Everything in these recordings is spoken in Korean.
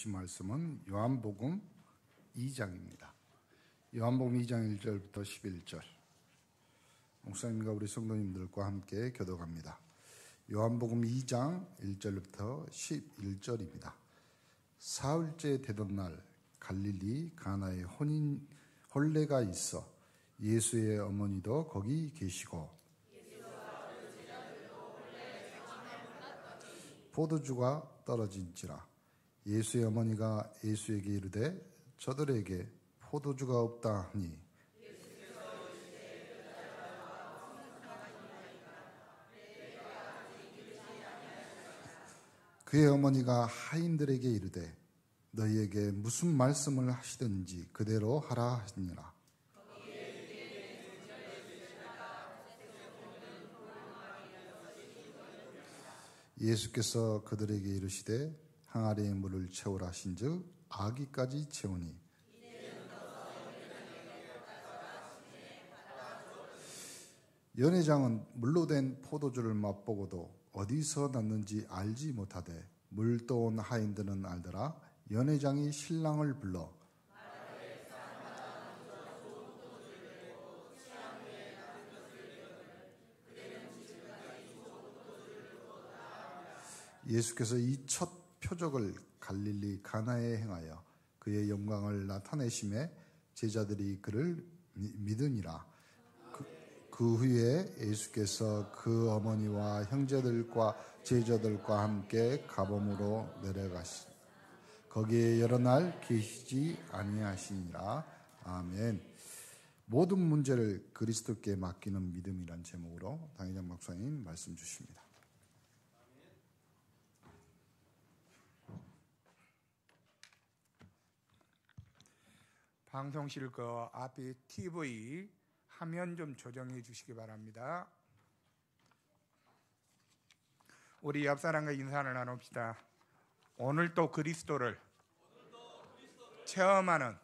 주신 말씀은 요한복음 2장입니다. 요한복음 2장 1절부터 11절. 목사님과 우리 성도님들과 함께 교독합니다. 요한복음 2장 1절부터 11절입니다. 사흘째 되던 날 갈릴리 가나에 혼례가 있어 예수의 어머니도 거기 계시고 포도주가 떨어진지라. 예수의 어머니가 예수에게 이르되 저들에게 포도주가 없다 하니 그의 어머니가 하인들에게 이르되 너희에게 무슨 말씀을 하시든지 그대로 하라 하시니라. 예수께서 그들에게 이르시되 항아리에 물을 채우라 하신즉 아기까지 채우니 연회장은 물로 된 포도주를 맛보고도 어디서 났는지 알지 못하되 물 떠온 하인들은 알더라. 연회장이 신랑을 불러 예수께서 이 첫 표적을 갈릴리 가나에 행하여 그의 영광을 나타내심에 제자들이 그를 믿으니라. 그 후에 예수께서 그 어머니와 형제들과 제자들과 함께 가범으로 내려가시 거기에 여러 날 계시지 아니하시니라. 아멘. 모든 문제를 그리스도께 맡기는 믿음이란 제목으로 당회장 목사님 말씀 주십니다. 방송실 그 앞에 TV 화면 좀 조정해 주시기 바랍니다. 우리 옆 사람과 인사를 나눕시다. 오늘 또 그리스도를 체험하는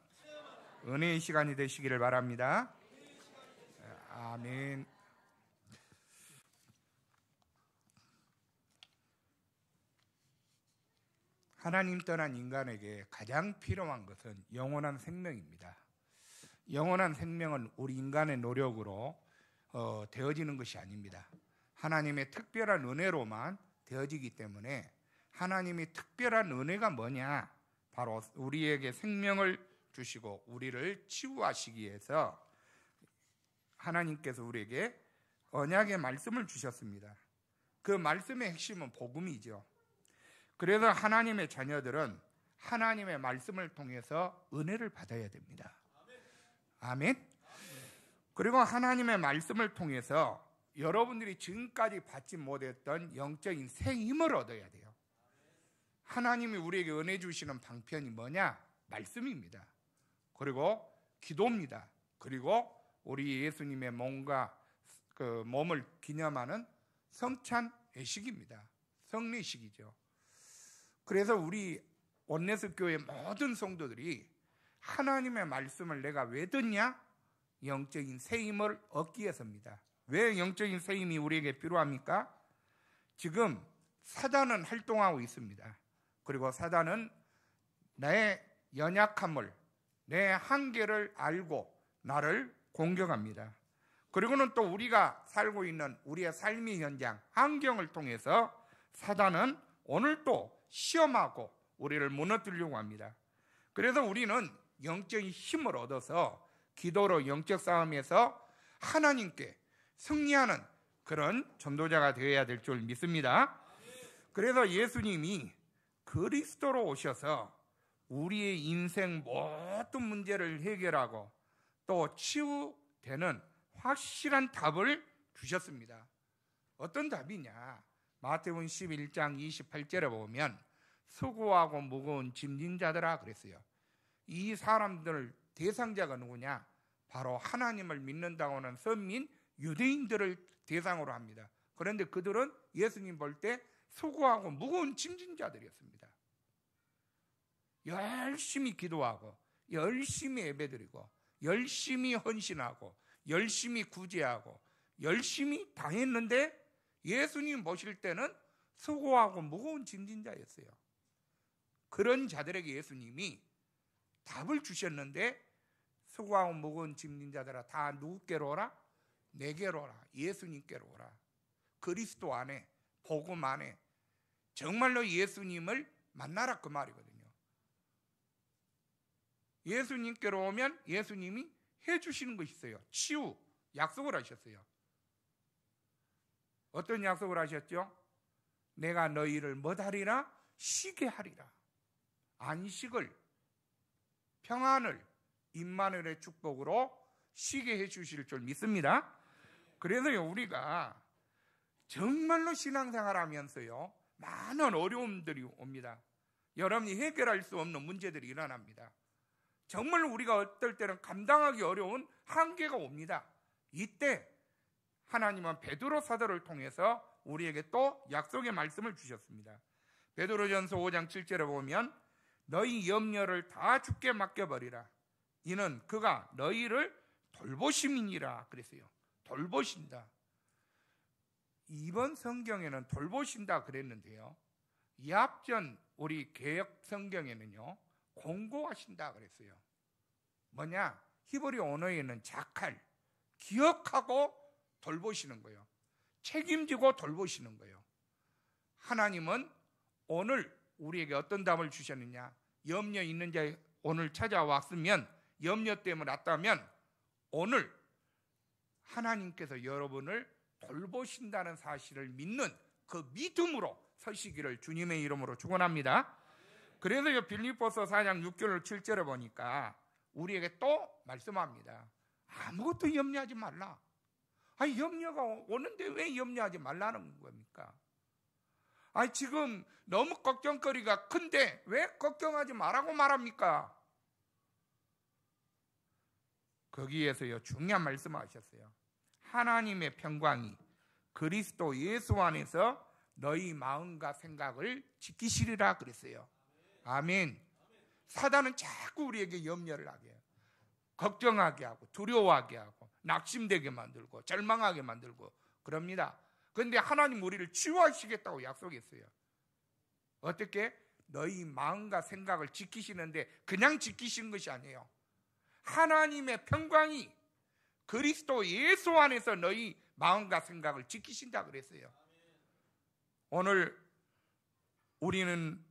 은혜의 시간이 되시기를 바랍니다. 아멘. 하나님 떠난 인간에게 가장 필요한 것은 영원한 생명입니다. 영원한 생명은 우리 인간의 노력으로 되어지는 것이 아닙니다. 하나님의 특별한 은혜로만 되어지기 때문에 하나님의 특별한 은혜가 뭐냐? 바로 우리에게 생명을 주시고 우리를 치유하시기 위해서 하나님께서 우리에게 언약의 말씀을 주셨습니다. 그 말씀의 핵심은 복음이죠. 그래서 하나님의 자녀들은 하나님의 말씀을 통해서 은혜를 받아야 됩니다. 아멘. 그리고 하나님의 말씀을 통해서 여러분들이 지금까지 받지 못했던 영적인 새 힘을 얻어야 돼요. 하나님이 우리에게 은혜 주시는 방편이 뭐냐? 말씀입니다. 그리고 기도입니다. 그리고 우리 예수님의 몸을 기념하는 성찬 예식입니다. 성례식이죠. 그래서 우리 온내스 교회 모든 성도들이 하나님의 말씀을 내가 왜 듣냐? 영적인 새 힘을 얻기 위해서입니다. 왜 영적인 새 힘이 우리에게 필요합니까? 지금 사단은 활동하고 있습니다. 그리고 사단은 내 연약함을, 내 한계를 알고 나를 공격합니다. 그리고는 또 우리가 살고 있는 우리의 삶의 현장, 환경을 통해서 사단은 오늘도 시험하고 우리를 무너뜨리려고 합니다. 그래서 우리는 영적인 힘을 얻어서 기도로 영적 싸움에서 하나님께 승리하는 그런 전도자가 되어야 될 줄 믿습니다. 그래서 예수님이 그리스도로 오셔서 우리의 인생 모든 문제를 해결하고 또 치유되는 확실한 답을 주셨습니다. 어떤 답이냐? 마태복음 11장 28절에 보면 수고하고 무거운 짐진 자들아 그랬어요. 이 사람들 대상자가 누구냐? 바로 하나님을 믿는다고 하는 선민 유대인들을 대상으로 합니다. 그런데 그들은 예수님 볼 때 수고하고 무거운 짐진 자들이었습니다. 열심히 기도하고 열심히 예배드리고 열심히 헌신하고 열심히 구제하고 열심히 당했는데 예수님 보실 때는 수고하고 무거운 짐진 자였어요. 그런 자들에게 예수님이 답을 주셨는데, 수고하고 무거운 짐진 자들아 다 누구께로 오라? 내게로 오라. 예수님께로 오라. 그리스도 안에, 복음 안에 정말로 예수님을 만나라, 그 말이거든요. 예수님께로 오면 예수님이 해주시는 것이 있어요. 치유 약속을 하셨어요. 어떤 약속을 하셨죠? 내가 너희를 뭐하리라? 쉬게 하리라. 안식을, 평안을, 임마누엘의 축복으로 쉬게 해주실 줄 믿습니다. 그래서요, 우리가 정말로 신앙생활 하면서요, 많은 어려움들이 옵니다. 여러분이 해결할 수 없는 문제들이 일어납니다. 정말 우리가 어떨 때는 감당하기 어려운 한계가 옵니다. 이때 하나님은 베드로 사도를 통해서 우리에게 또 약속의 말씀을 주셨습니다. 베드로전서 5장 7절에 보면 너희 염려를 다 주께 맡겨버리라. 이는 그가 너희를 돌보심이니라 그랬어요. 돌보신다. 이번 성경에는 돌보신다 그랬는데요, 이 앞전 우리 개역 성경에는요, 공고하신다 그랬어요. 뭐냐? 히브리 언어에는 자칼, 기억하고 돌보시는 거예요. 책임지고 돌보시는 거예요. 하나님은 오늘 우리에게 어떤 답을 주셨느냐? 염려 있는 자 오늘 찾아왔으면, 염려 때문에 왔다면 오늘 하나님께서 여러분을 돌보신다는 사실을 믿는 그 믿음으로 서시기를 주님의 이름으로 축원합니다. 그래서 빌립보서 4장 6절 7절에 보니까 우리에게 또 말씀합니다. 아무것도 염려하지 말라. 아니, 염려가 오는데 왜 염려하지 말라는 겁니까? 아니, 지금 너무 걱정거리가 큰데 왜 걱정하지 말라고 말합니까? 거기에서요, 중요한 말씀을 하셨어요. 하나님의 평강이 그리스도 예수 안에서 너희 마음과 생각을 지키시리라 그랬어요. 아멘. 사단은 자꾸 우리에게 염려를 하게 해요. 걱정하게 하고 두려워하게 하고 낙심되게 만들고 절망하게 만들고 그럽니다. 그런데 하나님 우리를 치유하시겠다고 약속했어요. 어떻게? 너희 마음과 생각을 지키시는데 그냥 지키신 것이 아니에요. 하나님의 평강이 그리스도 예수 안에서 너희 마음과 생각을 지키신다 그랬어요. 오늘 우리는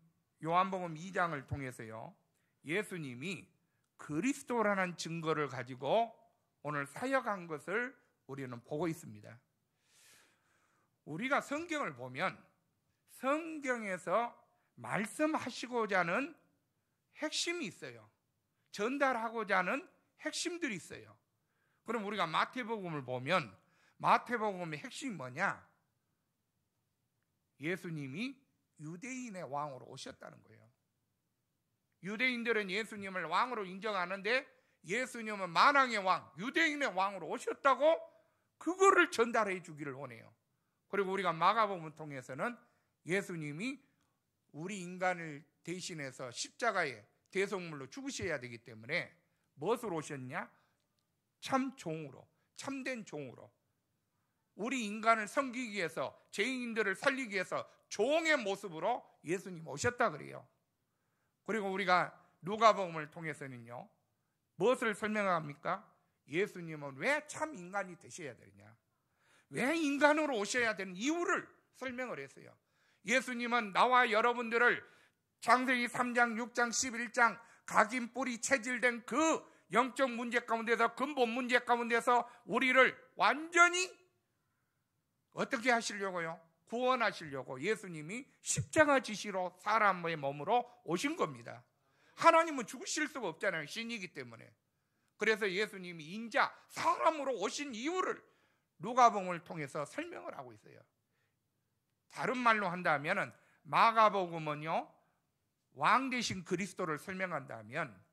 요한복음 2장을 통해서요, 예수님이 그리스도라는 증거를 가지고 오늘 사역한 것을 우리는 보고 있습니다. 우리가 성경을 보면 성경에서 말씀하시고자 하는 핵심이 있어요. 전달하고자 하는 핵심들이 있어요. 그럼 우리가 마태복음을 보면 마태복음의 핵심이 뭐냐? 예수님이 유대인의 왕으로 오셨다는 거예요. 유대인들은 예수님을 왕으로 인정하는데 예수님은 만왕의 왕, 유대인의 왕으로 오셨다고 그거를 전달해 주기를 원해요. 그리고 우리가 마가복음을 통해서는 예수님이 우리 인간을 대신해서 십자가에 대속물로 죽으셔야 되기 때문에 무엇으로 오셨냐? 참 종으로, 참된 종으로 우리 인간을 섬기기 위해서, 죄인들을 살리기 위해서 종의 모습으로 예수님 오셨다 그래요. 그리고 우리가 누가복음을 통해서는요, 무엇을 설명합니까? 예수님은 왜 참 인간이 되셔야 되느냐, 왜 인간으로 오셔야 되는 이유를 설명을 했어요. 예수님은 나와 여러분들을 창세기 3장, 6장, 11장 각인 뿌리 체질된 그 영적 문제 가운데서, 근본 문제 가운데서 우리를 완전히 어떻게 하시려고요? 구원하시려고 예수님이 십자가 지시로 사람의 몸으로 오신 겁니다. 하나님은 죽으실 수가 없잖아요, 신이기 때문에. 그래서 예수님이 인자, 사람으로 오신 이유를 누가복음을 통해서 설명을 하고 있어요. 다른 말로 한다면 마가복음은요, 왕 대신 그리스도를 설명한다면,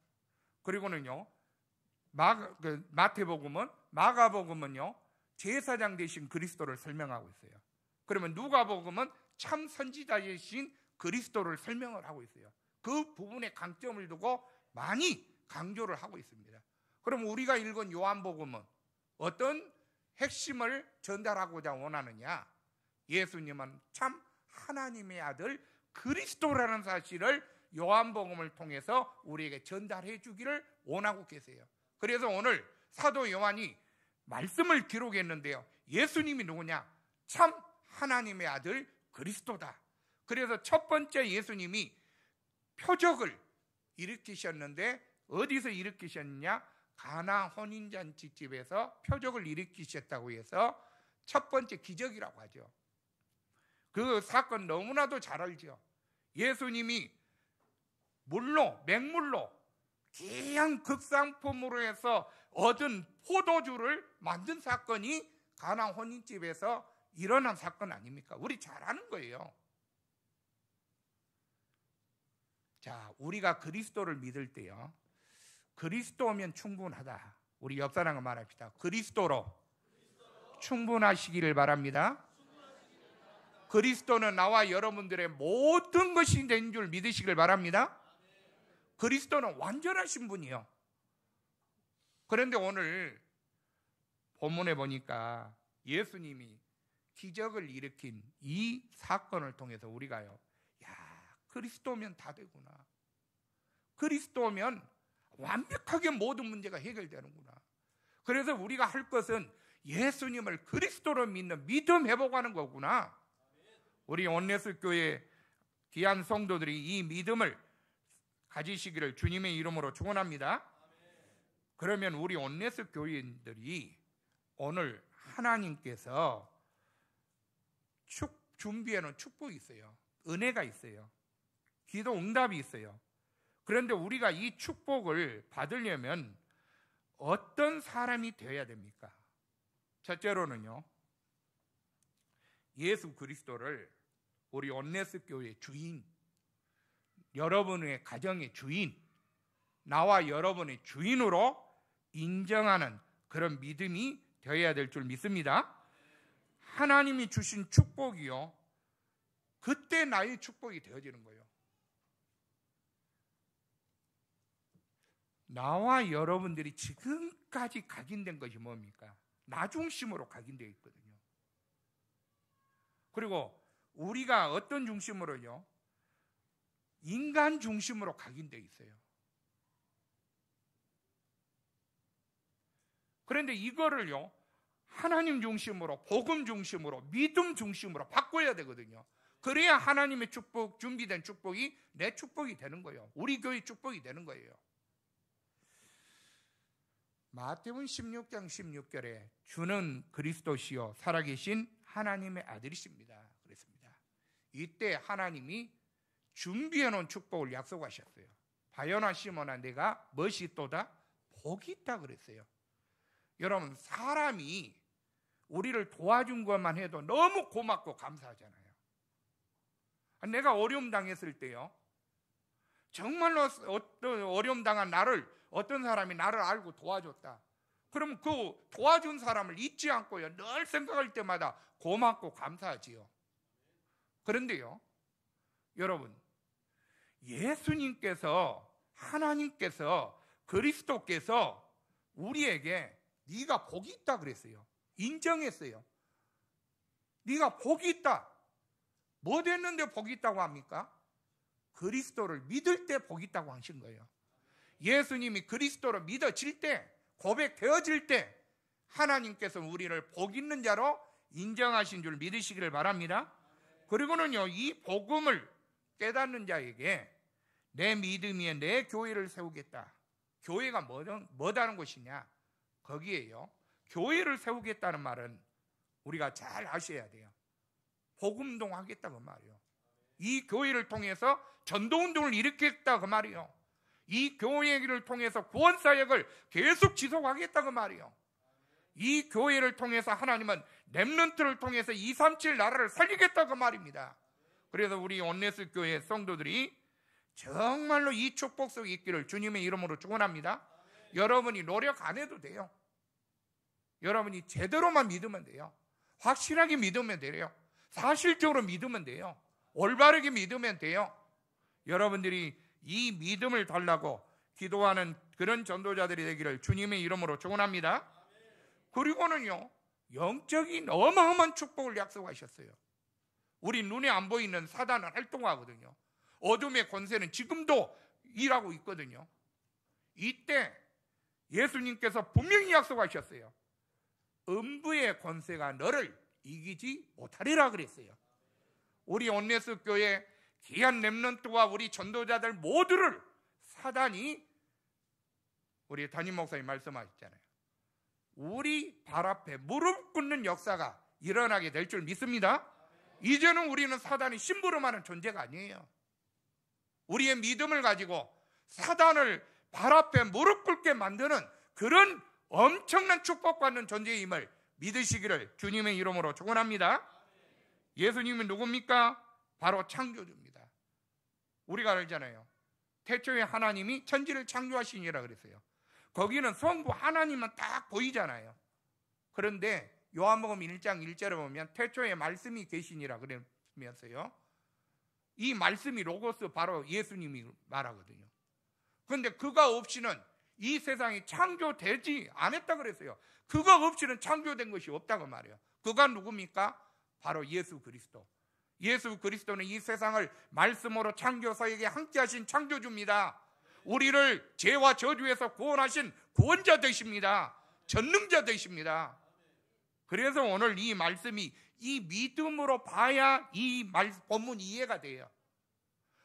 그리고는요 마태복음은, 마가복음은요 제사장 대신 그리스도를 설명하고 있어요. 그러면 누가복음은 참 선지자 대신 그리스도를 설명을 하고 있어요. 그 부분에 강점을 두고 많이 강조를 하고 있습니다. 그럼 우리가 읽은 요한복음은 어떤 핵심을 전달하고자 원하느냐? 예수님은 참 하나님의 아들 그리스도라는 사실을 요한복음을 통해서 우리에게 전달해 주기를 원하고 계세요. 그래서 오늘 사도 요한이 말씀을 기록했는데요, 예수님이 누구냐? 참 하나님의 아들 그리스도다. 그래서 첫 번째 예수님이 표적을 일으키셨는데 어디서 일으키셨느냐? 가나 혼인잔치집에서 표적을 일으키셨다고 해서 첫 번째 기적이라고 하죠. 그 사건 너무나도 잘 알죠. 예수님이 맹물로 귀한 극상품으로 해서 얻은 포도주를 만든 사건이 가나 혼인집에서 일어난 사건 아닙니까? 우리 잘 아는 거예요. 자, 우리가 그리스도를 믿을 때요, 그리스도면 충분하다. 우리 옆 사람과 말합시다. 그리스도로 충분하시기를 바랍니다. 그리스도는 나와 여러분들의 모든 것이 된 줄 믿으시길 바랍니다. 그리스도는 완전하신 분이요. 그런데 오늘 본문에 보니까 예수님이 기적을 일으킨 이 사건을 통해서 우리가요, 야, 그리스도면 다 되구나. 그리스도면 완벽하게 모든 문제가 해결되는구나. 그래서 우리가 할 것은 예수님을 그리스도로 믿는 믿음 회복하는 거구나. 우리 온네스 교회 귀한 성도들이 이 믿음을 가지시기를 주님의 이름으로 축원합니다. 그러면 우리 온네스 교인들이 오늘 하나님께서 준비해 놓은 축복이 있어요. 은혜가 있어요. 기도 응답이 있어요. 그런데 우리가 이 축복을 받으려면 어떤 사람이 되어야 됩니까? 첫째로는요, 예수 그리스도를 우리 온네스 교회의 주인, 여러분의 가정의 주인, 나와 여러분의 주인으로 인정하는 그런 믿음이 되어야 될 줄 믿습니다. 하나님이 주신 축복이요, 그때 나의 축복이 되어지는 거예요. 나와 여러분들이 지금까지 각인된 것이 뭡니까? 나 중심으로 각인되어 있거든요. 그리고 우리가 어떤 중심으로요? 인간 중심으로 각인되어 있어요. 그런데 이거를요, 하나님 중심으로, 복음 중심으로, 믿음 중심으로 바꿔야 되거든요. 그래야 하나님의 축복, 준비된 축복이 내 축복이 되는 거예요. 우리 교회 축복이 되는 거예요. 마태복음 16장 16절에 주는 그리스도시요 살아계신 하나님의 아들이십니다. 그랬습니다. 이때 하나님이 준비해 놓은 축복을 약속하셨어요. 바요나 시몬아, 내가 무엇이 있도다? 복이 있다 그랬어요. 여러분, 사람이 우리를 도와준 것만 해도 너무 고맙고 감사하잖아요. 내가 어려움 당했을 때요, 정말로 어떤 어려움 당한 나를 어떤 사람이 나를 알고 도와줬다. 그러면 그 도와준 사람을 잊지 않고요, 늘 생각할 때마다 고맙고 감사하지요. 그런데요, 여러분, 예수님께서, 하나님께서, 그리스도께서 우리에게 네가 복이 있다 그랬어요. 인정했어요. 네가 복이 있다. 뭐 됐는데 복이 있다고 합니까? 그리스도를 믿을 때 복이 있다고 하신 거예요. 예수님이 그리스도로 믿어질 때, 고백되어질 때 하나님께서 우리를 복 있는 자로 인정하신 줄 믿으시기를 바랍니다. 그리고는요, 이 복음을 깨닫는 자에게 내 믿음 위에 내 교회를 세우겠다. 교회가 뭐다는 것이냐? 거기에요, 교회를 세우겠다는 말은 우리가 잘 아셔야 돼요. 복음운동 하겠다 그 말이에요. 이 교회를 통해서 전도운동을 일으키겠다 그 말이에요. 이 교회를 통해서 구원사역을 계속 지속하겠다 그 말이에요. 이 교회를 통해서 하나님은 렘넌트를 통해서 237 나라를 살리겠다 그 말입니다. 그래서 우리 온네스 교회 성도들이 정말로 이 축복 속에 있기를 주님의 이름으로 축원합니다. 여러분이 노력 안 해도 돼요. 여러분이 제대로만 믿으면 돼요. 확실하게 믿으면 돼요. 사실적으로 믿으면 돼요. 올바르게 믿으면 돼요. 여러분들이 이 믿음을 달라고 기도하는 그런 전도자들이 되기를 주님의 이름으로 축원합니다. 그리고는요, 영적인 어마어마한 축복을 약속하셨어요. 우리 눈에 안 보이는 사단은 활동하거든요. 어둠의 권세는 지금도 일하고 있거든요. 이때 예수님께서 분명히 약속하셨어요. 음부의 권세가 너를 이기지 못하리라 그랬어요. 우리 온네스 교회 귀한 렘넌트와 우리 전도자들 모두를 사단이, 우리 담임 목사님 말씀하셨잖아요, 우리 발 앞에 무릎 꿇는 역사가 일어나게 될 줄 믿습니다. 이제는 우리는 사단이 심부름하는 존재가 아니에요. 우리의 믿음을 가지고 사단을 발 앞에 무릎 꿇게 만드는 그런 엄청난 축복받는 존재임을 믿으시기를 주님의 이름으로 축원합니다. 예수님은 누굽니까? 바로 창조주입니다. 우리가 알잖아요. 태초에 하나님이 천지를 창조하시니라 그랬어요. 거기는 성부 하나님만 딱 보이잖아요. 그런데 요한복음 1장 1절에 보면 태초에 말씀이 계시니라 그러면서요, 이 말씀이 로고스, 바로 예수님이 말하거든요. 그런데 그가 없이는 이 세상이 창조되지 않았다 그랬어요. 그가 없이는 창조된 것이 없다고 말해요. 그가 누굽니까? 바로 예수 그리스도. 예수 그리스도는 이 세상을 말씀으로 창조서에게 함께 하신 창조주입니다. 우리를 죄와 저주에서 구원하신 구원자 되십니다. 전능자 되십니다. 그래서 오늘 이 말씀이 이 믿음으로 봐야 이 본문 이해가 돼요.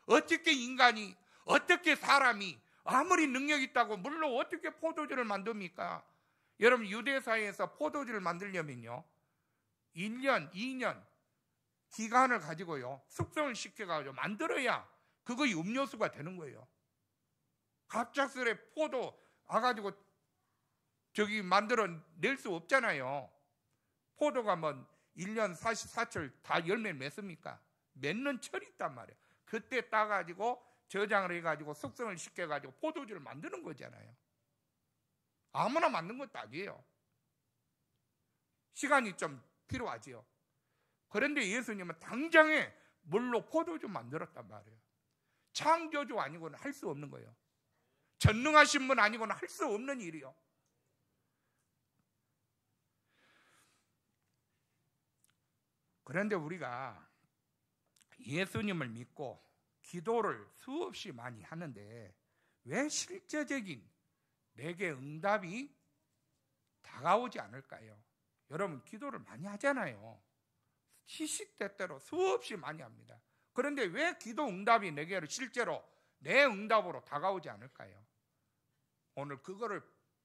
어떻게 인간이, 어떻게 사람이 아무리 능력 있다고 물론 어떻게 포도주를 만듭니까? 여러분, 유대사회에서 포도주를 만들려면요 1년, 2년 기간을 가지고요 숙성을 시켜가지고 만들어야 그거의 음료수가 되는 거예요. 갑작스레 포도 와가지고 만들어 낼 수 없잖아요. 포도가 뭐 1년 44철 다 열매를 맺습니까? 맺는 철이 있단 말이에요. 그때 따가지고 저장을 해가지고 숙성을 시켜가지고 포도주를 만드는 거잖아요. 아무나 만든 것도 아니에요. 시간이 좀 필요하지요. 그런데 예수님은 당장에 물로 포도주 만들었단 말이에요. 창조주 아니고는 할 수 없는 거예요. 전능하신 분 아니고는 할 수 없는 일이요. 그런데 우리가 예수님을 믿고 기도를 수없이 많이 하는데 왜 실제적인 내게 응답이 다가오지 않을까요? 여러분, 기도를 많이 하잖아요. 시시때때로 수없이 많이 합니다. 그런데 왜 기도 응답이 내게 실제로 내 응답으로 다가오지 않을까요? 오늘 그거를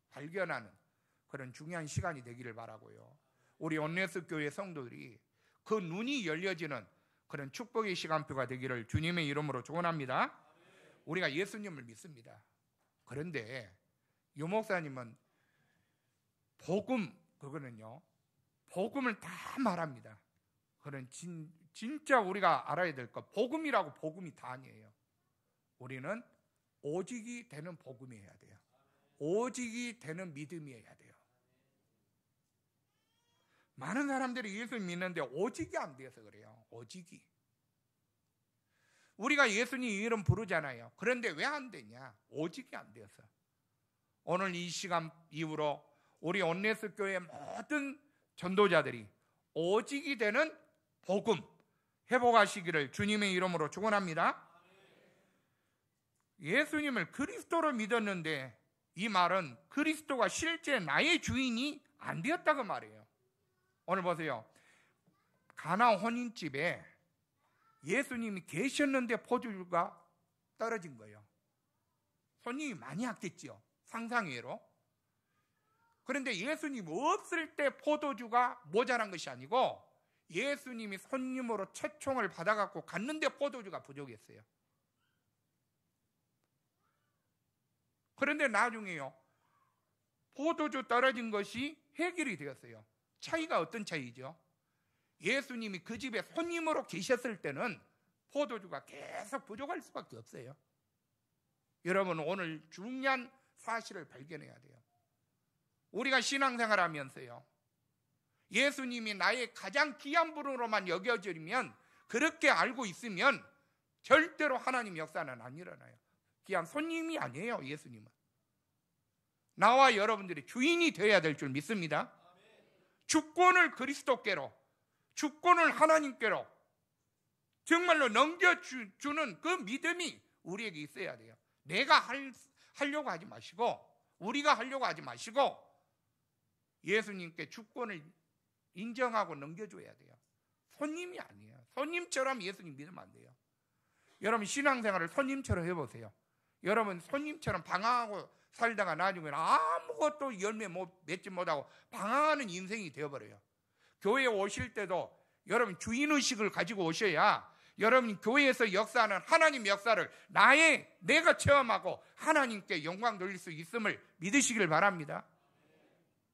발견하는 그런 중요한 시간이 되기를 바라고요. 우리 온네스 교회 성도들이 그 눈이 열려지는 그런 축복의 시간표가 되기를 주님의 이름으로 축원합니다. 우리가 예수님을 믿습니다. 그런데 유 목사님은 그거는요 복음을 다 말합니다. 그런 진짜 우리가 알아야 될 것, 복음이라고 복음이 다 아니에요. 우리는 오직이 되는 복음이어야 돼요. 오직이 되는 믿음이어야 돼요. 많은 사람들이 예수 믿는데 오직이 안 돼서 그래요. 오직이. 우리가 예수님 이름 부르잖아요. 그런데 왜 안 되냐? 오직이 안 돼서. 오늘 이 시간 이후로 우리 온네스 교회 모든 전도자들이 오직이 되는 복음 회복하시기를 주님의 이름으로 축원합니다. 예수님을 그리스도로 믿었는데 이 말은 그리스도가 실제 나의 주인이 안 되었다고 말해요. 오늘 보세요. 가나 혼인집에 예수님이 계셨는데 포도주가 떨어진 거예요. 손님이 많이 왔겠죠. 상상외로. 그런데 예수님 없을 때 포도주가 모자란 것이 아니고 예수님이 손님으로 채총을 받아갖고 갔는데 포도주가 부족했어요. 그런데 나중에요 포도주 떨어진 것이 해결이 되었어요. 차이가 어떤 차이죠? 예수님이 그 집에 손님으로 계셨을 때는 포도주가 계속 부족할 수밖에 없어요. 여러분, 오늘 중요한 사실을 발견해야 돼요. 우리가 신앙생활 하면서요 예수님이 나의 가장 귀한 분으로만 여겨지면, 그렇게 알고 있으면 절대로 하나님 역사는 안 일어나요. 귀한 손님이 아니에요. 예수님은 나와 여러분들이 주인이 되어야 될 줄 믿습니다. 주권을 그리스도께로, 주권을 하나님께로 정말로 넘겨주는 그 믿음이 우리에게 있어야 돼요. 내가 하려고 하지 마시고, 우리가 하려고 하지 마시고 예수님께 주권을 인정하고 넘겨줘야 돼요. 손님이 아니에요. 손님처럼 예수님 믿으면 안 돼요. 여러분 신앙생활을 손님처럼 해보세요. 여러분 손님처럼 방황하고 살다가 나중에 아무것도 열매 맺지 못하고 방황하는 인생이 되어버려요. 교회에 오실 때도 여러분 주인의식을 가지고 오셔야 여러분 교회에서 역사하는 하나님 역사를 내가 체험하고 하나님께 영광 돌릴 수 있음을 믿으시길 바랍니다.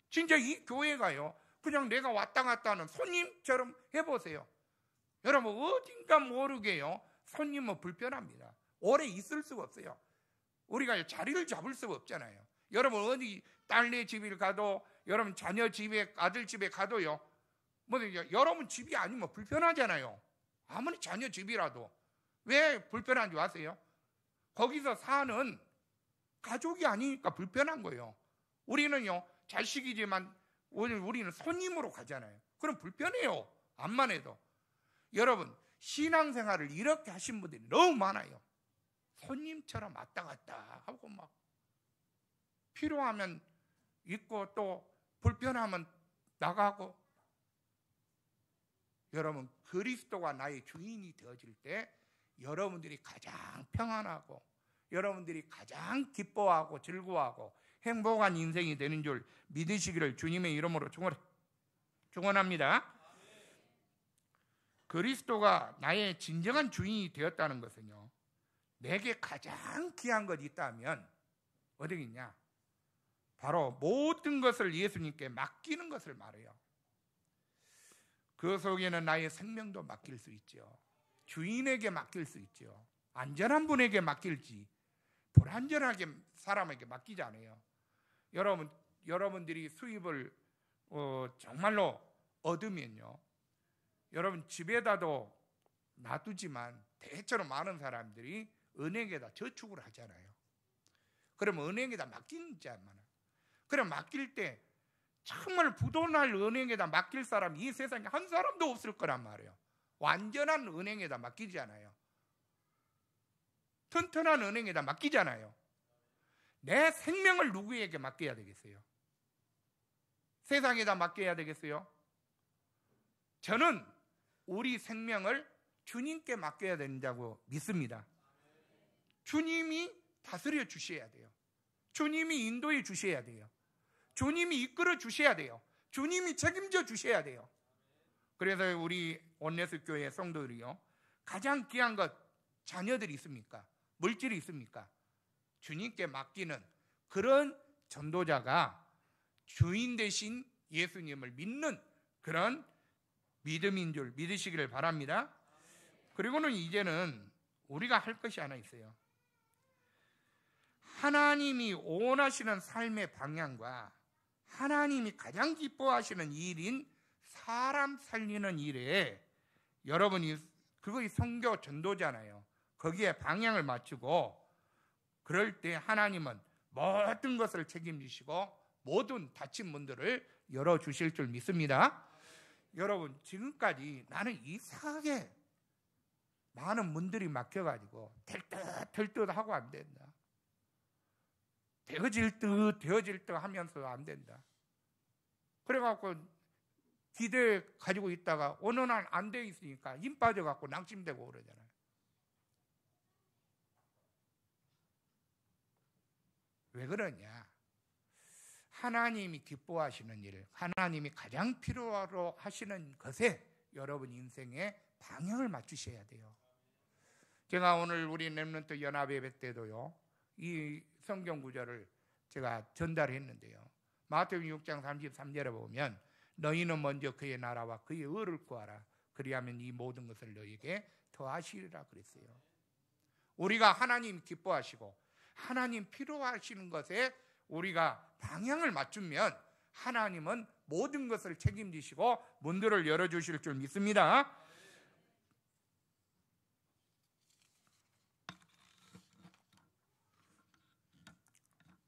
진짜 이 교회가요, 그냥 내가 왔다 갔다 하는 손님처럼 해보세요. 여러분 어딘가 모르게요, 손님은 불편합니다. 오래 있을 수가 없어요. 우리가 자리를 잡을 수가 없잖아요. 여러분 어디 딸네 집에 가도, 여러분 자녀 집에, 아들 집에 가도요, 여러분 집이 아니면 불편하잖아요. 아무리 자녀 집이라도. 왜 불편한지 아세요? 거기서 사는 가족이 아니니까 불편한 거예요. 우리는요 자식이지만 우리는 손님으로 가잖아요. 그럼 불편해요. 암만 해도. 여러분 신앙생활을 이렇게 하신 분들이 너무 많아요. 손님처럼 왔다 갔다 하고 막 필요하면 있고 또 불편하면 나가고. 여러분 그리스도가 나의 주인이 되어질 때 여러분들이 가장 평안하고 여러분들이 가장 기뻐하고 즐거워하고 행복한 인생이 되는 줄 믿으시기를 주님의 이름으로 축원합니다. 그리스도가 나의 진정한 주인이 되었다는 것은요, 내게 가장 귀한 것이 있다면 어디겠냐? 바로 모든 것을 예수님께 맡기는 것을 말해요. 그 속에는 나의 생명도 맡길 수 있죠. 주인에게 맡길 수 있죠. 안전한 분에게 맡길지 불안전하게 사람에게 맡기지 않아요. 여러분들이 수입을 정말로 얻으면요, 여러분 집에다도 놔두지만 대체로 많은 사람들이 은행에다 저축을 하잖아요. 그러면 은행에다 맡기잖아요. 그럼 맡길 때 정말 부도날 은행에다 맡길 사람이 이 세상에 한 사람도 없을 거란 말이에요. 완전한 은행에다 맡기잖아요. 튼튼한 은행에다 맡기잖아요. 내 생명을 누구에게 맡겨야 되겠어요? 세상에다 맡겨야 되겠어요? 저는 우리 생명을 주님께 맡겨야 된다고 믿습니다. 주님이 다스려 주셔야 돼요. 주님이 인도해 주셔야 돼요. 주님이 이끌어 주셔야 돼요. 주님이 책임져 주셔야 돼요. 그래서 우리 온네스 교회 성도들이요, 가장 귀한 것 자녀들이 있습니까? 물질이 있습니까? 주님께 맡기는 그런 전도자가 주인 되신 예수님을 믿는 그런 믿음인 줄 믿으시기를 바랍니다. 그리고는 이제는 우리가 할 것이 하나 있어요. 하나님이 원하시는 삶의 방향과 하나님이 가장 기뻐하시는 일인 사람 살리는 일에 여러분이 그것이 선교 전도잖아요. 거기에 방향을 맞추고 그럴 때 하나님은 모든 것을 책임지시고 모든 닫힌 문들을 열어주실 줄 믿습니다. 여러분 지금까지 나는 이상하게 많은 문들이 막혀가지고 될 듯 하고 안 된다. 되어질 듯 하면서 안 된다. 그래갖고 기대 가지고 있다가 어느 날 안 돼 있으니까 힘 빠져갖고 낙심되고 그러잖아요. 왜 그러냐? 하나님이 기뻐하시는 일, 하나님이 가장 필요로 하시는 것에 여러분 인생의 방향을 맞추셔야 돼요. 제가 오늘 우리 렘넌트 연합예배 때도요, 이 성경 구절을 제가 전달했는데요. 마태복음 6장 33절에 보면 너희는 먼저 그의 나라와 그의 의를 구하라. 그리하면 이 모든 것을 너희에게 더하시리라 그랬어요. 우리가 하나님 기뻐하시고 하나님 필요하시는 것에 우리가 방향을 맞추면 하나님은 모든 것을 책임지시고 문들을 열어주실 줄 믿습니다.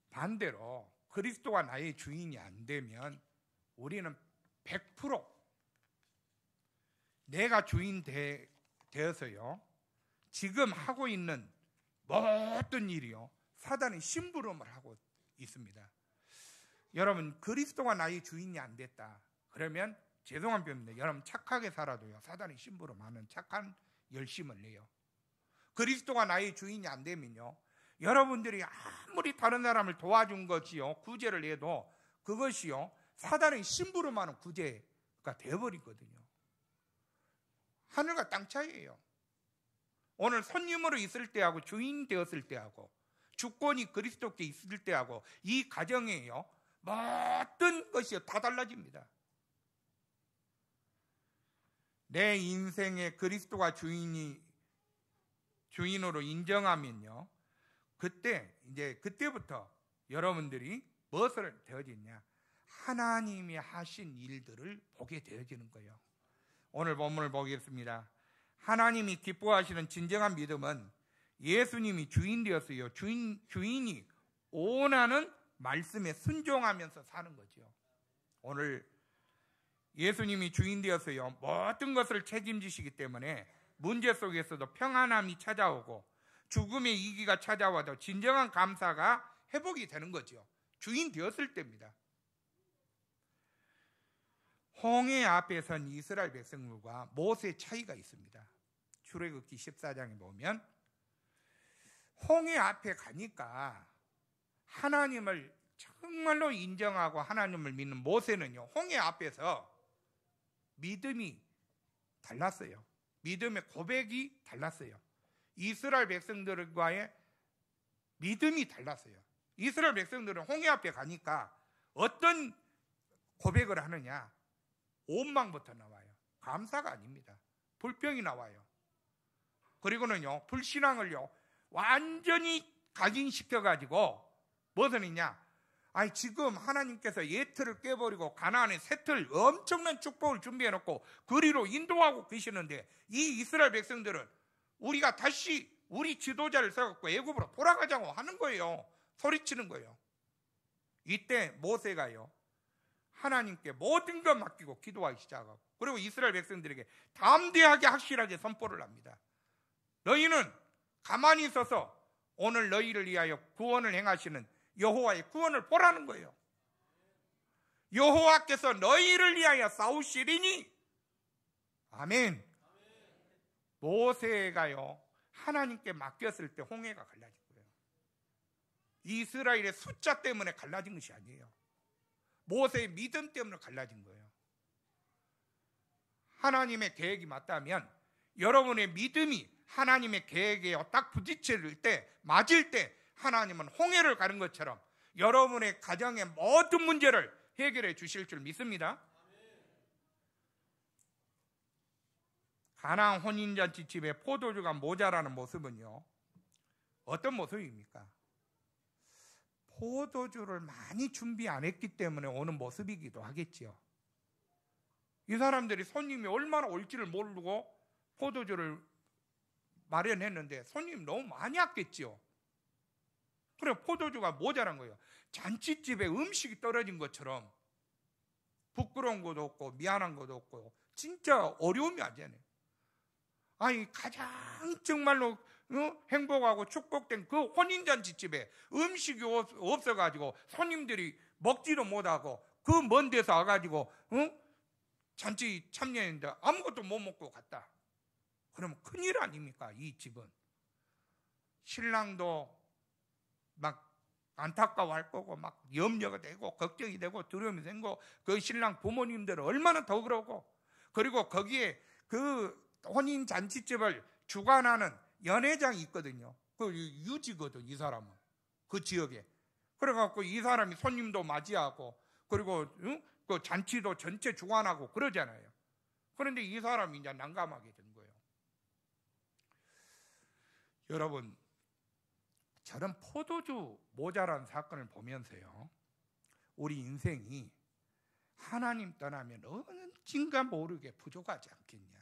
반대로 그리스도가 나의 주인이 안 되면 우리는 100% 내가 주인 되어서요, 지금 하고 있는 모든 일이요, 사단의 심부름을 하고 있습니다. 여러분, 그리스도가 나의 주인이 안 됐다 그러면 죄송한 표현입니다. 여러분, 착하게 살아도요, 사단의 심부름하는 착한 열심을 내요. 그리스도가 나의 주인이 안 되면요, 여러분들이 아무리 다른 사람을 도와준 것이요, 구제를 해도 그것이요, 사단의 심부름하는 구제가 되어버리거든요. 하늘과 땅 차이예요. 오늘 손님으로 있을 때하고 주인 되었을 때하고 주권이 그리스도께 있을 때하고 이 가정에요, 모든 것이 다 달라집니다. 내 인생에 그리스도가 주인으로 인정하면요, 그때부터 여러분들이 무엇을 되어지냐? 하나님이 하신 일들을 보게 되어지는 거예요. 오늘 본문을 보겠습니다. 하나님이 기뻐하시는 진정한 믿음은 예수님이 주인 되었어요. 주인이 원하는 말씀에 순종하면서 사는 거죠. 오늘 예수님이 주인 되었어요. 모든 것을 책임지시기 때문에 문제 속에서도 평안함이 찾아오고 죽음의 위기가 찾아와도 진정한 감사가 회복이 되는 거죠. 주인 되었을 때입니다. 홍해 앞에 선 이스라엘 백성들과 모세의 차이가 있습니다. 출애굽기 14장에 보면 홍해 앞에 가니까 하나님을 정말로 인정하고 하나님을 믿는 모세는요, 홍해 앞에서 믿음이 달랐어요. 믿음의 고백이 달랐어요. 이스라엘 백성들과의 믿음이 달랐어요. 이스라엘 백성들은 홍해 앞에 가니까 어떤 고백을 하느냐? 원망부터 나와요. 감사가 아닙니다. 불평이 나와요. 그리고는요, 불신앙을요 완전히 각인시켜가지고 무엇을 했냐? 아니, 지금 하나님께서 예틀을 깨버리고 가나안에 새틀 엄청난 축복을 준비해놓고 그리로 인도하고 계시는데 이 이스라엘 백성들은 우리가 다시 우리 지도자를 세워갖고 애굽으로 돌아가자고 하는 거예요. 소리치는 거예요. 이때 모세가요, 하나님께 모든 것 맡기고 기도하기 시작하고, 그리고 이스라엘 백성들에게 담대하게 확실하게 선포를 합니다. 너희는 가만히 있어서 오늘 너희를 위하여 구원을 행하시는 여호와의 구원을 보라는 거예요. 여호와께서 너희를 위하여 싸우시리니. 아멘. 모세가요, 하나님께 맡겼을 때 홍해가 갈라진 거예요. 이스라엘의 숫자 때문에 갈라진 것이 아니에요. 모세의 믿음 때문에 갈라진 거예요. 하나님의 계획이 맞다면 여러분의 믿음이 하나님의 계획에 딱 부딪힐 때, 맞을 때 하나님은 홍해를 가는 것처럼 여러분의 가정의 모든 문제를 해결해 주실 줄 믿습니다. 가나안 혼인잔치 집에 포도주가 모자라는 모습은요, 어떤 모습입니까? 포도주를 많이 준비 안 했기 때문에 오는 모습이기도 하겠지요. 이 사람들이 손님이 얼마나 올지를 모르고 포도주를 마련했는데 손님이 너무 많이 왔겠지요. 그래, 포도주가 모자란 거예요. 잔치집에 음식이 떨어진 것처럼 부끄러운 것도 없고 미안한 것도 없고 진짜 어려움이 아니잖아요. 아니, 가장 정말로 행복하고 축복된 그 혼인잔치집에 음식이 없어가지고 손님들이 먹지도 못하고 그 먼 데서 와가지고 잔치 참여했는데 아무것도 못 먹고 갔다. 그러면 큰일 아닙니까? 이 집은. 신랑도 막 안타까워할 거고 막 염려가 되고 걱정이 되고 두려움이 생기고 그 신랑 부모님들은 얼마나 더 그러고, 그리고 거기에 그 혼인 잔치집을 주관하는 연회장이 있거든요. 그 유지거든, 이 사람은. 그 지역에. 그래갖고 이 사람이 손님도 맞이하고 그리고 그 잔치도 전체 주관하고 그러잖아요. 그런데 이 사람이 이제 난감하게 된 거예요. 여러분, 저런 포도주 모자란 사건을 보면서요, 우리 인생이 하나님 떠나면 언젠가 모르게 부족하지 않겠냐.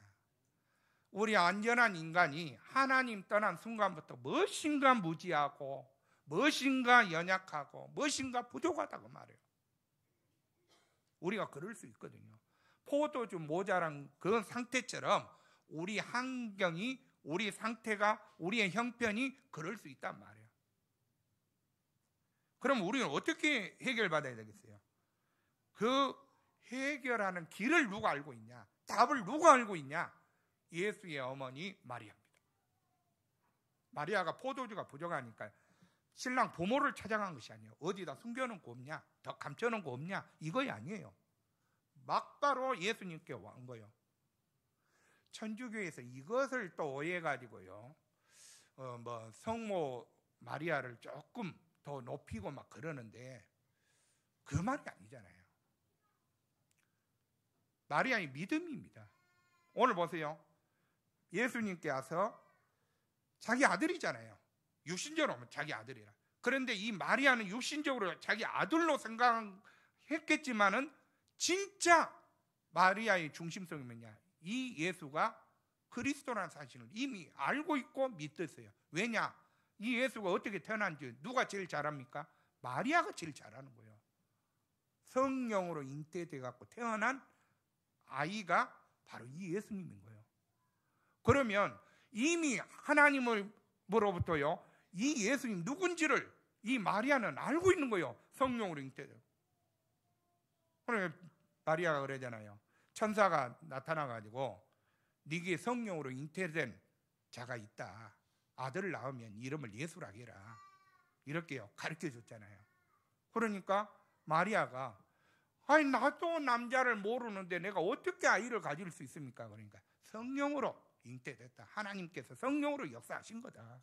우리 안전한 인간이 하나님 떠난 순간부터 무엇인가 무지하고 무엇인가 연약하고 무엇인가 부족하다고 말해요. 우리가 그럴 수 있거든요. 포도주 모자란 그런 상태처럼 우리 환경이, 우리 상태가, 우리의 형편이 그럴 수 있단 말이에요. 그럼 우리는 어떻게 해결받아야 되겠어요? 그 해결하는 길을 누가 알고 있냐? 답을 누가 알고 있냐? 예수의 어머니 마리아입니다. 마리아가 포도주가 부족하니까 신랑 부모를 찾아간 것이 아니에요. 어디다 숨겨놓은 거 없냐? 더 감춰놓은 거 없냐? 이거 아니에요. 막바로 예수님께 온 거예요. 천주교에서 이것을 또 오해가지고요, 성모 마리아를 조금 더 높이고 막 그러는데 그 말이 아니잖아요. 마리아의 믿음입니다. 오늘 보세요. 예수님께 와서 자기 아들이잖아요. 육신적으로 보면 자기 아들이라. 그런데 이 마리아는 육신적으로 자기 아들로 생각했겠지만은 진짜 마리아의 중심성이 뭐냐? 이 예수가 그리스도라는 사실을 이미 알고 있고 믿었어요. 왜냐? 이 예수가 어떻게 태어난지 누가 제일 잘 압니까? 마리아가 제일 잘 아는 거예요. 성령으로 잉태돼 갖고 태어난 아이가 바로 이 예수님인 거예요. 그러면 이미 하나님으로부터요, 이 예수님 누군지를 이 마리아는 알고 있는 거예요. 성령으로 잉태돼요. 그러면 마리아가 그러잖아요. 천사가 나타나가지고 네게 성령으로 잉태된 자가 있다. 아들을 낳으면 이름을 예수라 해라. 이렇게요 가르쳐 줬잖아요. 그러니까 마리아가 아니 나도 남자를 모르는데 내가 어떻게 아이를 가질 수 있습니까? 그러니까 성령으로 잉태됐다. 하나님께서 성령으로 역사하신 거다.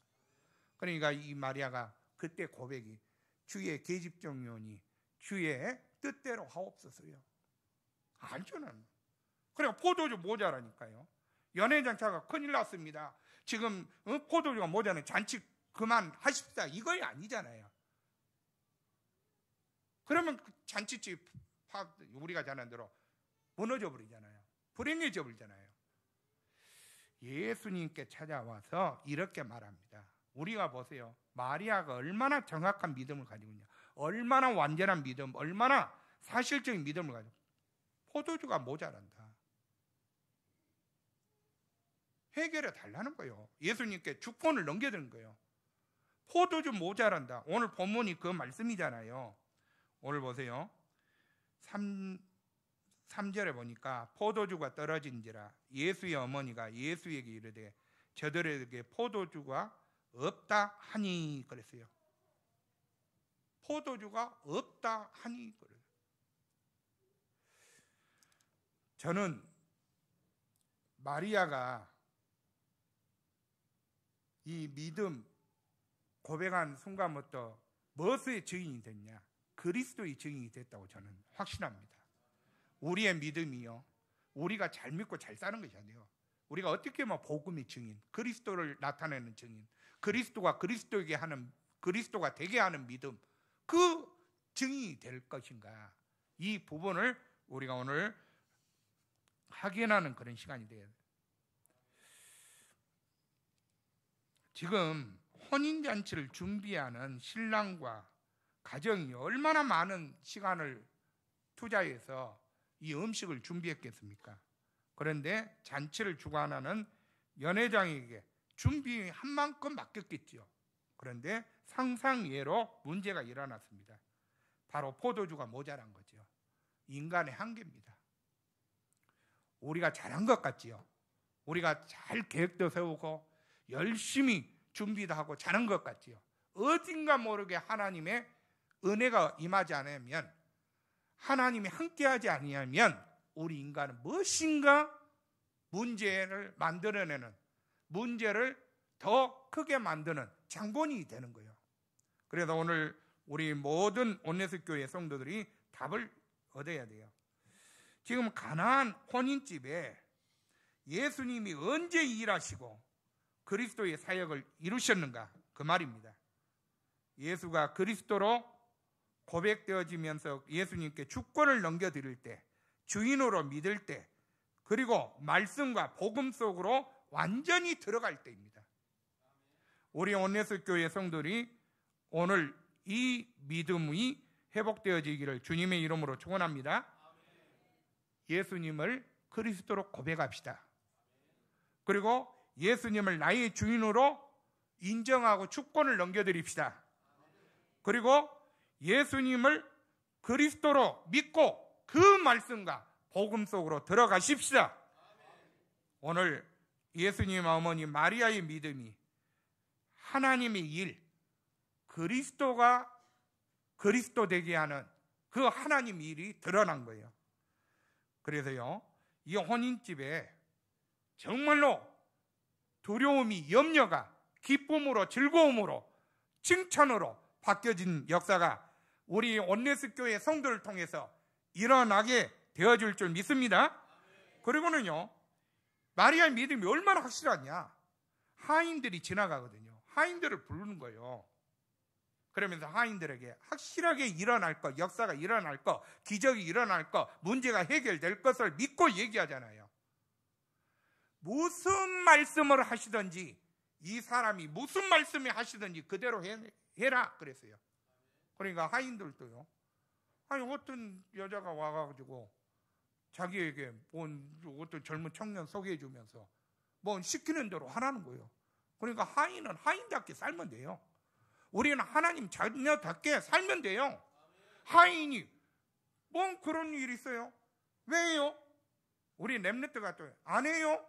그러니까 이 마리아가 그때 고백이 주의 계집종이오니 주의 뜻대로 하옵소서요. 알죠는. 그래 포도주 모자라니까요. 연회장차가 큰일 났습니다. 지금 포도주가 모자라니 잔치 그만하십시다. 이거이 아니잖아요. 그러면 잔치집 우리가 잘 아는 대로 무너져 버리잖아요. 불행해져 버리잖아요. 예수님께 찾아와서 이렇게 말합니다. 우리가 보세요. 마리아가 얼마나 정확한 믿음을 가지고 있냐, 얼마나 완전한 믿음, 얼마나 사실적인 믿음을 가지고. 포도주가 모자란다. 해결해 달라는 거예요. 예수님께 주권을 넘겨드는 거예요. 포도주 모자란다. 오늘 본문이 그 말씀이잖아요. 오늘 보세요. 3절에 보니까 포도주가 떨어진지라 예수의 어머니가 예수에게 이르되 저들에게 포도주가 없다 하니 그랬어요. 포도주가 없다 하니 그래요. 저는 마리아가 이 믿음 고백한 순간부터 무엇의 증인이 됐냐? 그리스도의 증인이 됐다고 저는 확신합니다. 우리의 믿음이요, 우리가 잘 믿고 잘 사는 것이 아니에요. 우리가 어떻게 복음의 증인, 그리스도를 나타내는 증인, 그리스도가 그리스도가 되게 하는 믿음, 그 증인이 될 것인가? 이 부분을 우리가 오늘 확인하는 그런 시간이 돼요. 지금 혼인잔치를 준비하는 신랑과 가정이 얼마나 많은 시간을 투자해서 이 음식을 준비했겠습니까? 그런데 잔치를 주관하는 연회장에게 준비한 만큼 맡겼겠죠. 그런데 상상외로 문제가 일어났습니다. 바로 포도주가 모자란 거죠. 인간의 한계입니다. 우리가 잘한 것 같지요. 우리가 잘 계획도 세우고 열심히 준비도 하고 잘한 것 같지요. 어딘가 모르게 하나님의 은혜가 임하지 않으면, 하나님이 함께하지 아니하면 우리 인간은 무엇인가 문제를 만들어내는, 문제를 더 크게 만드는 장본인이 되는 거예요. 그래서 오늘 우리 모든 온내습교회 성도들이 답을 얻어야 돼요. 지금 가나안 혼인집에 예수님이 언제 일하시고 그리스도의 사역을 이루셨는가? 그 말입니다. 예수가 그리스도로 고백되어지면서 예수님께 주권을 넘겨드릴 때, 주인으로 믿을 때, 그리고 말씀과 복음 속으로 완전히 들어갈 때입니다. 우리 온내습교회 성도들이 오늘 이 믿음이 회복되어지기를 주님의 이름으로 축원합니다. 예수님을 그리스도로 고백합시다. 그리고 예수님을 나의 주인으로 인정하고 주권을 넘겨드립시다. 그리고 예수님을 그리스도로 믿고 그 말씀과 복음 속으로 들어가십시다. 오늘 예수님 어머니 마리아의 믿음이 하나님의 일, 그리스도가 그리스도 되게 하는 그 하나님 일이 드러난 거예요. 그래서요, 이 혼인집에 정말로 두려움이 염려가 기쁨으로 즐거움으로 칭찬으로 바뀌어진 역사가 우리 온네스 교회 성도를 통해서 일어나게 되어줄 줄 믿습니다. 그리고는요, 마리아의 믿음이 얼마나 확실하냐, 하인들이 지나가거든요. 하인들을 부르는 거예요. 그러면서 하인들에게 확실하게 일어날 것, 역사가 일어날 것, 기적이 일어날 것, 문제가 해결될 것을 믿고 얘기하잖아요. 무슨 말씀을 하시든지, 이 사람이 무슨 말씀을 하시든지 그대로 해라 그랬어요. 그러니까 하인들도요, 아니 어떤 여자가 와가지고 자기에게 어떤 젊은 청년 소개해주면서 뭐 시키는 대로 하라는 거예요. 그러니까 하인은 하인답게 살면 돼요. 우리는 하나님 자녀답게 살면 돼요. 하인이 뭐 그런 일이 있어요? 왜요? 우리 렘넌트가 또 안 해요?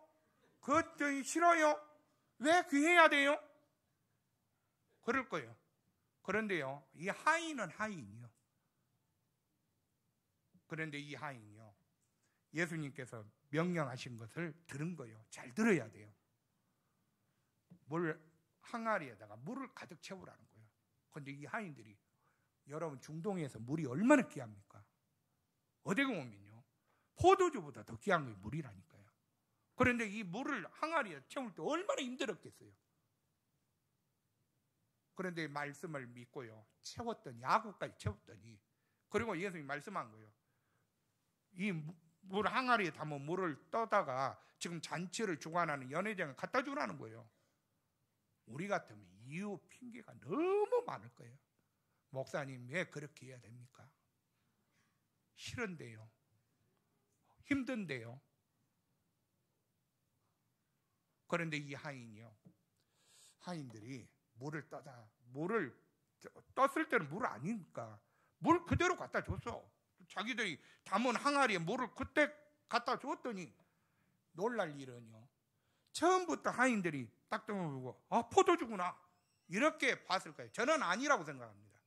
그것도 싫어요? 왜 귀해야 돼요? 그럴 거예요. 그런데요, 이 하인은 하인이요. 그런데 이 하인이요, 예수님께서 명령하신 것을 들은 거예요. 잘 들어야 돼요. 항아리에다가 물을 가득 채우라는 거예요. 그런데 이 하인들이, 여러분 중동에서 물이 얼마나 귀합니까? 어디 보면요, 포도주보다 더 귀한 게 물이라니까요. 그런데 이 물을 항아리에 채울 때 얼마나 힘들었겠어요. 그런데 말씀을 믿고요, 채웠더니, 야구까지 채웠더니, 그리고 예수님이 말씀한 거예요. 이 물 항아리에 담은 물을 떠다가 지금 잔치를 주관하는 연회장에 갖다 주라는 거예요. 우리 같으면 이유 핑계가 너무 많을 거예요. 목사님 왜 그렇게 해야 됩니까? 싫은데요, 힘든데요. 그런데 이 하인들이 물을 떴을 때는 물 아니니까 물 그대로 갖다 줬어. 자기들이 담은 항아리에 물을 그때 갖다 줬더니 놀랄 일은요, 처음부터 하인들이 딱 떠보고 포도주구나 이렇게 봤을 거예요. 저는 아니라고 생각합니다.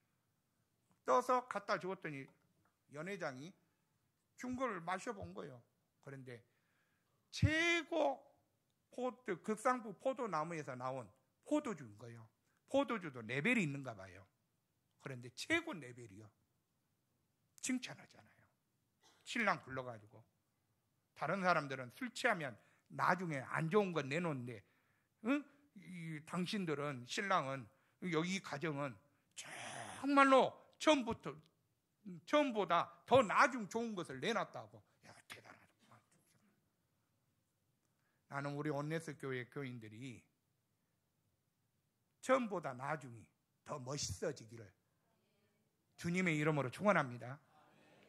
떠서 갖다 주었더니 연회장이 준 걸 마셔본 거예요. 그런데 최고 극상부 포도나무에서 나온 포도주인 거예요. 포도주도 레벨이 있는가 봐요. 그런데 최고 레벨이요. 칭찬하잖아요. 신랑 불러가지고. 다른 사람들은 술 취하면 나중에 안 좋은 건 내놓는데, 당신들은, 신랑은, 여기 가정은 정말로 처음보다 더 나중 좋은 것을 내놨다고. 야, 대단하다. 나는 우리 온네스 교회 교인들이 처음보다 나중이 더 멋있어지기를 주님의 이름으로 축원합니다.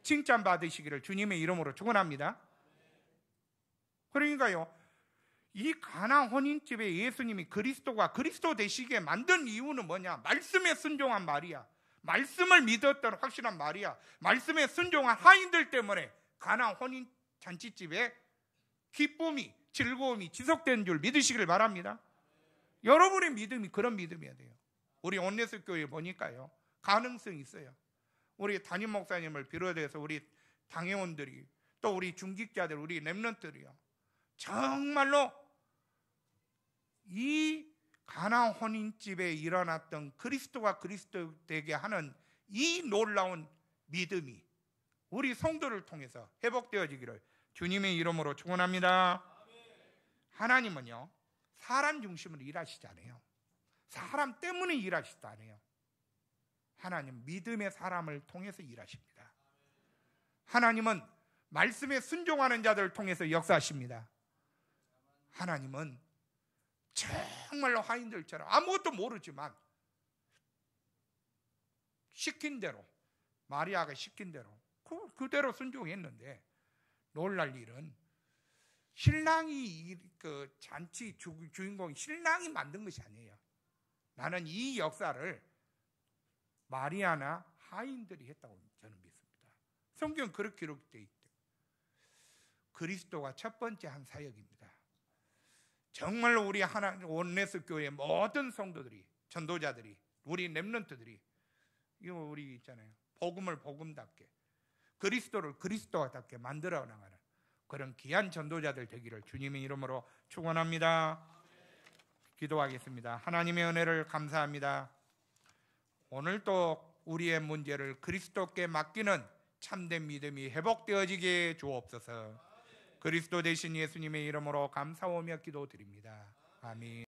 칭찬 받으시기를 주님의 이름으로 축원합니다. 그러니까요, 이 가나 혼인집에 예수님이 그리스도가 그리스도 되시게 만든 이유는 뭐냐? 말씀에 순종한 마리아, 말씀을 믿었던 확실한 마리아, 말씀에 순종한 하인들 때문에 가나 혼인 잔치집에 기쁨이, 즐거움이 지속되는 줄 믿으시길 바랍니다. 여러분의 믿음이 그런 믿음이어야 돼요. 우리 온네스 교회 보니까요, 가능성이 있어요. 우리 담임 목사님을 비롯해서 우리 당회원들이, 또 우리 중직자들, 우리 렘넌트들이요, 정말로 이 가나 혼인집에 일어났던 그리스도가 그리스도 되게 하는 이 놀라운 믿음이 우리 성도를 통해서 회복되어지기를 주님의 이름으로 축원합니다. 하나님은요, 사람 중심으로 일하시지 않아요. 사람 때문에 일하시지 않아요. 하나님 믿음의 사람을 통해서 일하십니다. 하나님은 말씀에 순종하는 자들을 통해서 역사하십니다. 하나님은 정말로 하인들처럼 아무것도 모르지만 시킨 대로, 마리아가 시킨 대로 그대로 순종했는데, 놀랄 일은 신랑이 그 잔치 주인공 신랑이 만든 것이 아니에요. 나는 이 역사를 마리아나 하인들이 했다고 저는 믿습니다. 성경 그렇게 기록되어 있대요. 그리스도가 첫 번째 한 사역입니다. 정말 우리 하나님 온네스 교회 모든 성도들이, 전도자들이, 우리 렘넌트들이, 이거 우리 있잖아요, 복음을 복음답게, 그리스도를 그리스도답게 만들어 나가는 그런 귀한 전도자들 되기를 주님의 이름으로 축원합니다. 기도하겠습니다. 하나님의 은혜를 감사합니다. 오늘 또 우리의 문제를 그리스도께 맡기는 참된 믿음이 회복되어지게 주옵소서. 그리스도 되신 예수님의 이름으로 감사하며 기도드립니다. 아멘.